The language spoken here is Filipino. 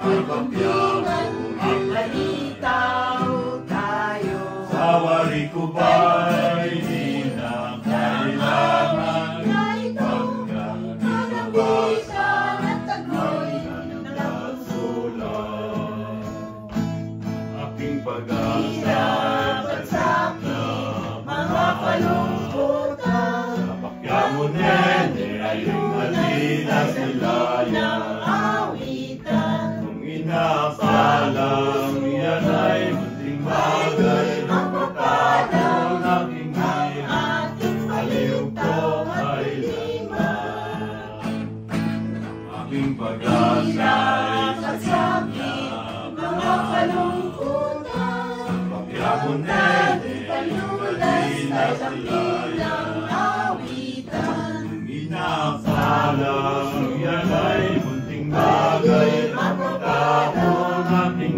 pagpapyaman at lalitaw tayo. Sa wari ko ba'y di na kailangan pagkakanabisan at tagoy ng pagsulat. Aking pag-asa at sakit, mga kalungkutan, sa Pakyamon ay halina sila ng awitan. kung inaasalang yan ay munting bagay ng pagkakaroon aking Ating aliw ko ay lima. Aking pag-asa ay at sakit, mga kalungkutan, Pakyamon kalulas ay lakit ng awitan. inaasalang yan ay munting bagay ng pagkakaroon aking